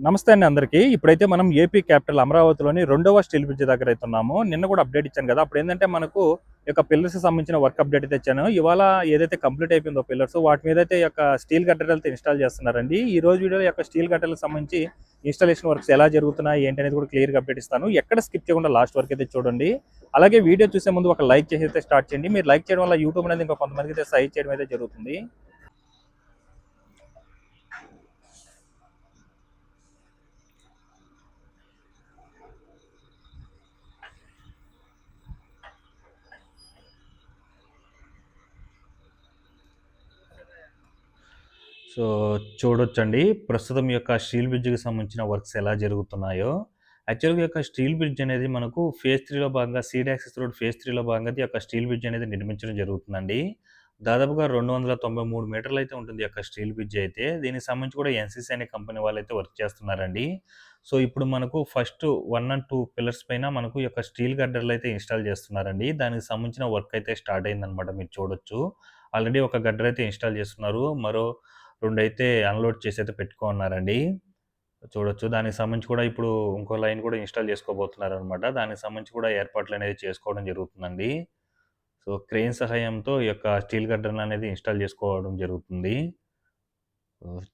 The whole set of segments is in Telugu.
నమస్తే అండి అందరికీ. ఇప్పుడైతే మనం ఏపీ క్యాపిటల్ అమరావతిలోని రెండవ స్టీల్ బ్రిడ్జ్ దగ్గర అయితే ఉన్నాము. నిన్న కూడా అప్డేట్ ఇచ్చాను కదా! అప్పుడేందంటే మనకు ఈ యొక్క పిల్లర్స్‌కి సంబంధించిన వర్క్ అప్డేట్ అయితే ఇచ్చాను. ఇవాళ ఏదైతే కంప్లీట్ అయిపోయిందో పిల్లర్స్ వాటి మీదైతే ఈ యొక్క స్టీల్ గట్టర్‌లైతే ఇన్‌స్టాల్ చేస్తున్నారండి. ఈ రోజు వీడియోలో ఈ యొక్క స్టీల్ గట్టర్‌లకు సంబంధించి ఇన్‌స్టాలేషన్ వర్క్స్ ఎలా జరుగుతున్నాయి, ఏంటి అనేది కూడా క్లియర్‌గా అప్డేట్ ఇస్తాను. ఎక్కడ స్కిప్ చేయకుండా లాస్ట్ వరకు అయితే చూడండి. అలాగే వీడియో చూసే ముందు ఒక లైక్ చేసి అయితే స్టార్ట్ చేయండి. మీరు లైక్ చేయడం వల్ల యూట్యూబ్ అనేది ఇంకా కొంతమందికి అయితే సజెస్ట్ చేయడం అయితే జరుగుతుంది. సో, చూడొచ్చండి. ప్రస్తుతం ఈ యొక్క స్టీల్ బ్రిడ్జ్‌కి సంబంధించిన వర్క్స్ ఎలా జరుగుతున్నాయో. యాక్చువల్‌గా ఈ యొక్క స్టీల్ బ్రిడ్జ్ అనేది మనకు ఫేజ్ 3లో భాగంగా సీడ్ యాక్సెస్ రోడ్ ఫేజ్ 3లో భాగంగా ఈ యొక్క స్టీల్ బ్రిడ్జ్ అనేది నిర్మించడం జరుగుతుందండి. దాదాపుగా 293 మీటర్లయితే ఉంటుంది ఈ యొక్క స్టీల్ బ్రిడ్జ్ అయితే. దీనికి సంబంధించి కూడా ఎన్‌సీసీ అనే కంపెనీ వాళ్ళైతే వర్క్ చేస్తున్నారండి. సో, ఇప్పుడు మనకు ఫస్ట్ 1 అండ్ 2 పిల్లర్స్ పైన మనకు ఈ యొక్క స్టీల్ గడ్డర్‌లయితే ఇన్‌స్టాల్ చేస్తున్నారండి. దానికి సంబంధించిన వర్క్ అయితే స్టార్ట్ అయిందనమాట మీరు చూడొచ్చు. ఆల్రెడీ ఒక గడ్డర్ అయితే ఇన్‌స్టాల్ చేస్తున్నారు. మరో 2 అయితే అన్‌లోడ్ చేసైతే పెట్టుకోనున్నారండి. చూడొచ్చు. దానికి సంబంధించి కూడా ఇప్పుడు ఇంకో లైన్ కూడా ఇన్‌స్టాల్ చేసుకోబోతున్నారనమాట. దానికి సంబంధించి కూడా ఏర్పాట్లనేది చేసుకోవడం జరుగుతుందండి. సో, క్రేన్ సహాయంతో ఈ యొక్క స్టీల్ గర్డర్‌ననేది ఇన్‌స్టాల్ చేసుకోవడం జరుగుతుంది.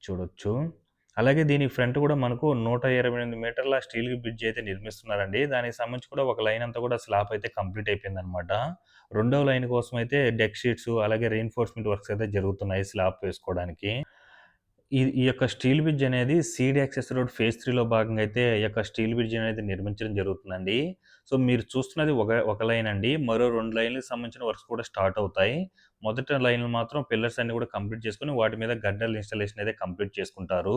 చూడొచ్చు. అలాగే దీని ఫ్రంట్ కూడా మనకు 128 మీటర్ల స్టీల్ బ్రిడ్జ్ అయితే నిర్మిస్తున్నారండి. దానికి సంబంధించి కూడా ఒక లైన్ అంతా కూడా స్లాబ్ అయితే కంప్లీట్ అయిపోయిందనమాట. రెండవ లైన్ కోసం అయితే డెక్ షీట్స్ అలాగే రీఇన్ఫోర్స్‌మెంట్ వర్క్స్ అయితే జరుగుతున్నాయి స్లాబ్ వేసుకోవడానికి. ఈ యొక్క స్టీల్ బ్రిడ్జ్ అనేది సీడ్ యాక్సెస్ రోడ్ ఫేజ్ 3లో భాగంగా అయితే ఈ యొక్క స్టీల్ బ్రిడ్జ్ అనేది నిర్మించడం జరుగుతుందండి. సో, మీరు చూస్తున్నది ఒక లైన్ అండి. మరో 2 లైన్‌లకి సంబంధించిన వర్క్స్ కూడా స్టార్ట్ అవుతాయి. మొదటి లైన్‌లో మాత్రం పిల్లర్స్ అన్నీ కూడా కంప్లీట్ చేసుకొని వాటి మీద గడ్డల ఇన్‌స్టాలేషన్ అయితే కంప్లీట్ చేసుకుంటారు.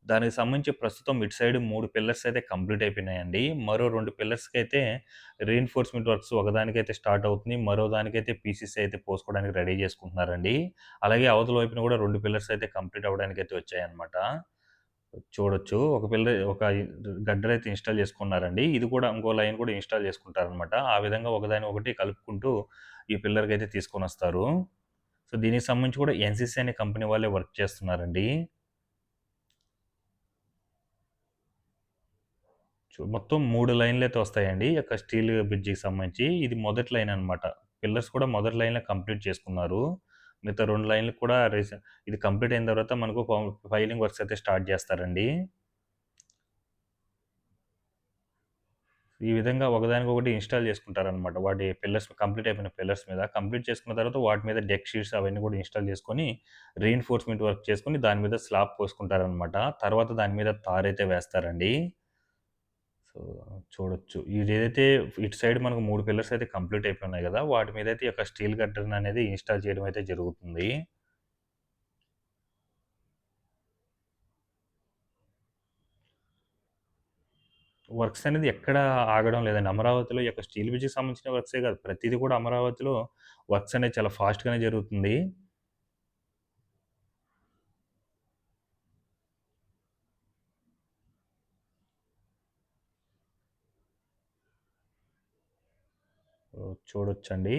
దానికి సంబంధించి ప్రస్తుతం ఇటు సైడ్ 3 పిల్లర్స్ అయితే కంప్లీట్ అయిపోయినాయండి. మరో 2 పిల్లర్స్‌కైతే రీఇన్ఫోర్స్‌మెంట్ వర్క్స్ ఒకదానికైతే స్టార్ట్ అవుతుంది. మరో దానికైతే పీసీసీ అయితే పోసుకోవడానికి రెడీ చేసుకుంటున్నారండి. అలాగే అవతల వైపున కూడా 2 పిల్లర్స్ అయితే కంప్లీట్ అవ్వడానికైతే వచ్చాయన్నమాట. చూడొచ్చు. ఒక గడ్డర్ అయితే ఇన్‌స్టాల్ చేసుకున్నారండి. ఇది కూడా ఇంకో లైన్ కూడా ఇన్‌స్టాల్ చేసుకుంటారనమాట. ఆ విధంగా ఒకదాన్ని ఒకటి కలుపుకుంటూ ఈ పిల్లర్‌కైతే తీసుకొనొస్తారు. సో, దీనికి సంబంధించి కూడా ఎన్‌సీసీ అనే కంపెనీ వాళ్ళే వర్క్ చేస్తున్నారండి. మొత్తం 3 లైన్‌లయితే వస్తాయండి. ఈ యొక్క స్టీల్ బ్రిడ్జికి సంబంధించి. ఇది మొదటి లైన్ అనమాట. పిల్లర్స్ కూడా మొదటి లైన్‌లో కంప్లీట్ చేసుకున్నారు. మిగతా 2 లైన్‌లు కూడా ఇది కంప్లీట్ అయిన తర్వాత మనకు ఫైలింగ్ వర్క్స్ అయితే స్టార్ట్ చేస్తారండి. ఈ విధంగా ఒకదానికొకటి ఇన్‌స్టాల్ చేసుకుంటారనమాట. వాటి పిల్లర్స్ కంప్లీట్ అయిపోయిన పిల్లర్స్ మీద. కంప్లీట్ చేసుకున్న తర్వాత వాటి మీద డెక్ షీట్స్ అవన్నీ కూడా ఇన్‌స్టాల్ చేసుకొని, రీఇన్ఫోర్స్‌మెంట్ వర్క్ చేసుకొని దాని మీద స్లాబ్ పోసుకుంటారనమాట. తర్వాత దాని మీద తారైతే వేస్తారండి. సో, చూడొచ్చు. ఇదేదైతే ఇటు సైడ్ మనకు 3 పిల్లర్స్ అయితే కంప్లీట్ అయిపోయినాయి గదా! వాటి మీదయితే ఈ యొక్క స్టీల్ గట్టర్‌ననేది ఇన్‌స్టాల్ చేయడం అయితే జరుగుతుంది. వర్క్స్ అనేది ఎక్కడ ఆగడం లేదండి. అమరావతిలో ఈ యొక్క స్టీల్ బ్రిడ్జ్‌కి సంబంధించిన వర్క్సే గాదు. ప్రతీది కూడా అమరావతిలో వర్క్స్ అనేది చాలా ఫాస్ట్‌గానే జరుగుతుంది. చూడొచ్చండి.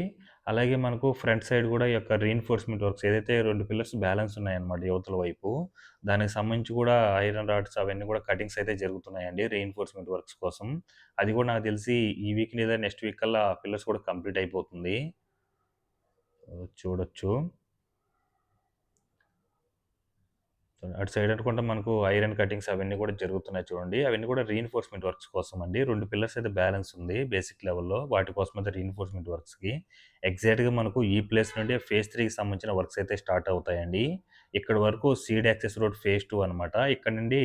అలాగే మనకు ఫ్రంట్ సైడ్ గూడా ఈ యొక్క రీఇన్ఫోర్స్‌మెంట్ వర్క్స్ ఏదైతే 2 పిల్లర్స్ బ్యాలెన్స్ ఉన్నాయన్నమాట యువతల వైపు. దానికి సంబంధించి కూడా ఐరన్ రాడ్స్ అవన్నీ కూడా కటింగ్స్ అయితే జరుగుతున్నాయండి రీఇన్ఫోర్స్‌మెంట్ వర్క్స్ కోసం. అది కూడా నాకు తెలిసి ఈ వీక్ లేదా నెక్స్ట్ వీక్ కల్లా ఆ పిల్లర్స్ కూడా కంప్లీట్ అయిపోతుంది. చూడొచ్చు. అటు సైడ్ అనుకుంటే మనకు ఐరన్ కటింగ్స్ అవన్నీ కూడా జరుగుతున్నాయి చూడండి. అవన్నీ కూడా రీఇన్ఫోర్స్‌మెంట్ వర్క్స్ కోసం అండి. 2 పిల్లర్స్ అయితే బ్యాలెన్స్ ఉంది బేసిక్ లెవెల్‌లో. వాటి కోసం అయితే రీఇన్ఫోర్స్‌మెంట్ వర్క్స్‌కి. ఎగ్జాక్ట్‌గా మనకు ఈ ప్లేస్ నుండే ఫేజ్ 3కి సంబంధించిన వర్క్స్ అయితే స్టార్ట్ అవుతాయండి. ఇక్కడి వరకు సీడ్ యాక్సెస్ రోడ్ ఫేజ్ 2 అనమాట. ఇక్కడ నుండి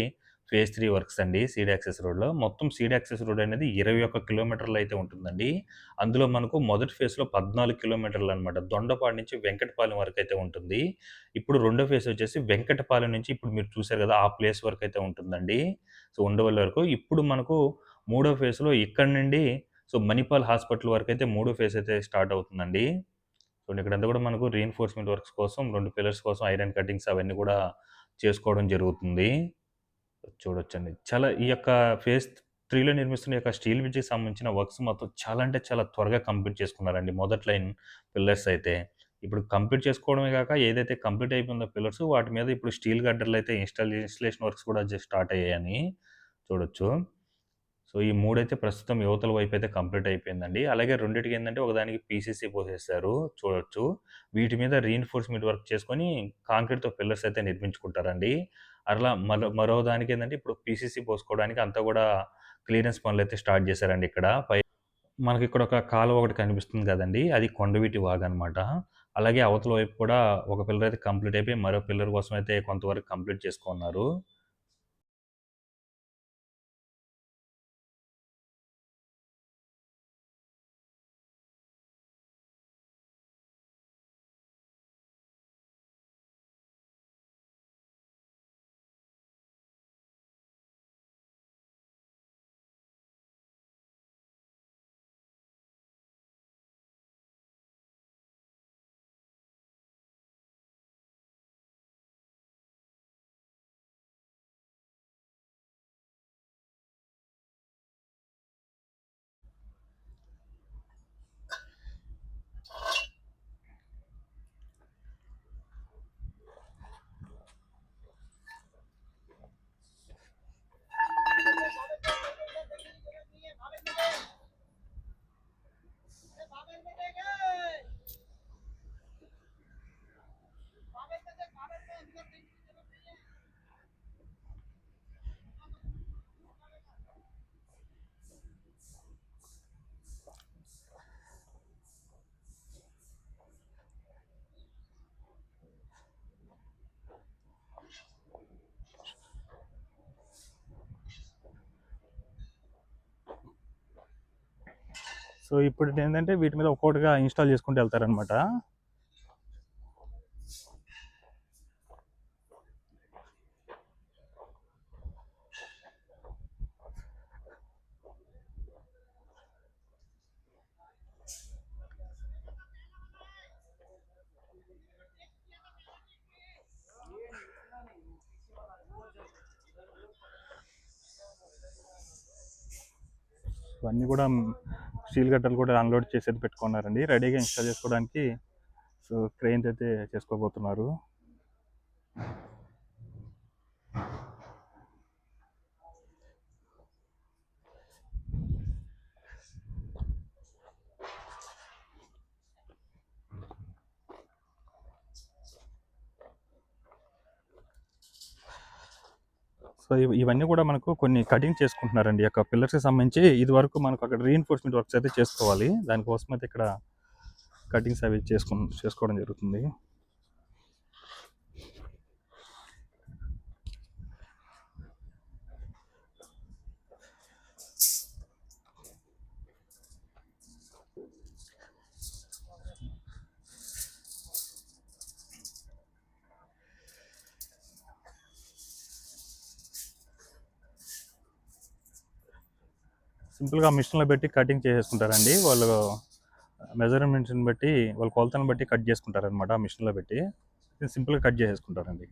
ఫేజ్ 3 వర్క్స్ అండి సీడ్ యాక్సెస్ రోడ్‌లో. మొత్తం సీడ్ యాక్సెస్ రోడ్ అనేది 21 కిలోమీటర్లు అయితే ఉంటుందండి. అందులో మనకు మొదటి ఫేజ్‌లో 14 కిలోమీటర్లనమాట. దొండపాడు నుంచి వెంకటపాలెం వరకైతే ఉంటుంది. ఇప్పుడు రెండో ఫేజ్ వచ్చేసి వెంకటపాలెం నుంచి ఇప్పుడు మీరు చూసారు కదా! ఆ ప్లేస్ వరకైతే ఉంటుందండి. సో, ఉండవల్లి వరకు. ఇప్పుడు మనకు మూడో ఫేజ్‌లో ఇక్కడి నుండి మణిపాల్ హాస్పిటల్ వరకైతే మూడో ఫేజ్ అయితే స్టార్ట్ అవుతుందండి. చూడండి ఇక్కడంతా కూడా మనకు రీఇన్ఫోర్స్‌మెంట్ వర్క్స్ కోసం 2 పిల్లర్స్ కోసం ఐరన్ కటింగ్స్ అవన్నీ కూడా చేసుకోవడం జరుగుతుంది. చూడొచ్చండి. చాలా ఈ యొక్క ఫేజ్ 3లో నిర్మిస్తున్న ఈ యొక్క స్టీల్ బ్రిడ్జ్‌కి సంబంధించిన వర్క్స్ మొత్తం చాలా అంటే చాలా త్వరగా కంప్లీట్ చేసుకున్నారండి. మొదటి లైన్ పిల్లర్స్ అయితే. ఇప్పుడు కంప్లీట్ చేసుకోవడమే గాక ఏదైతే కంప్లీట్ అయిపోయిందో పిల్లర్స్ వాటి మీద ఇప్పుడు స్టీల్ గడ్డర్‌లయితే ఇన్‌స్టలేషన్ వర్క్స్ కూడా స్టార్ట్ అయ్యాయని చూడొచ్చు. సో, ఈ 3 అయితే ప్రస్తుతం యువతల వైపయితే కంప్లీట్ అయిపోయిందండి. అలాగే రెండిటికేందంటే ఒకదానికి పీసీసీ పోసేసారు చూడొచ్చు. వీటి మీద రీఇన్ఫోర్స్‌మెంట్ వర్క్ చేసుకొని కాంక్రీట్‌తో పిల్లర్స్ అయితే నిర్మించుకుంటారండి. అట్లా మరో దానికేందంటే ఇప్పుడు పీసీసీ పోసుకోవడానికి అంతా గూడా క్లియరెన్స్ పనులైతే స్టార్ట్ చేశారండి ఇక్కడ. మనకిక్కడ ఒక కాలువ ఒకటి కనిపిస్తుంది గదండీ! అది కొండవీటి వాగనమాట. అలాగే అవతల వైపు కూడా ఒక పిల్లర్ అయితే కంప్లీట్ అయిపోయి, మరో పిల్లర్ కోసం అయితే కొంతవరకు కంప్లీట్ చేసుకున్నారు. సో, ఇప్పుడేందంటే వీటి మీద ఒక్కొక్కటిగా ఇన్‌స్టాల్ చేసుకుంటూ ఎళ్తారనమాట. ఇవన్నీ కూడా స్టీల్ గడ్డలు కూడా అన్‌లోడ్ చేసేది పెట్టుకున్నారండి. రెడీగా ఇన్‌స్టాల్ చేసుకోవడానికి సో, క్రెయిన్స్ అయితే చేసుకోబోతున్నారు. సో, ఇవన్నీ కూడా మనకు కొన్ని కటింగ్ చేసుకుంటున్నారండి. ఈ యొక్క పిల్లర్స్‌కి సంబంధించి ఇదివరకు మనకు అక్కడ రీఇన్ఫోర్స్‌మెంట్ వర్క్స్ అయితే చేసుకోవాలి. దానికోసం అయితే ఇక్కడ కటింగ్స్ అవి చేసుకోవడం జరుగుతుంది. సింపుల్‌గా మిషన్‌లో పెట్టి కటింగ్ చేసేసుకుంటారండి. వాళ్ళు మెజర్‌మెంట్స్‌ని బట్టి, వాళ్ళ కొలతలను బట్టి కట్ చేసుకుంటారనమాట ఆ మిషన్‌లో పెట్టి. సింపుల్‌గా కట్ చేసేసుకుంటారండి.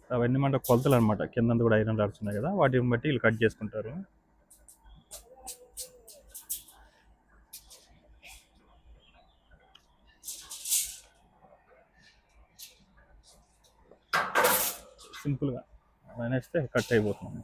అవన్నీ మన కొలతలనమాట. కిందంతా కూడా ఐరన్ రాడ్స్ ఉన్నాయి కదా! వాటిని బట్టి వీళ్ళు కట్ చేసుకుంటారు. సింపుల్‌గా అనేస్తే కట్ అయిపోతుంది.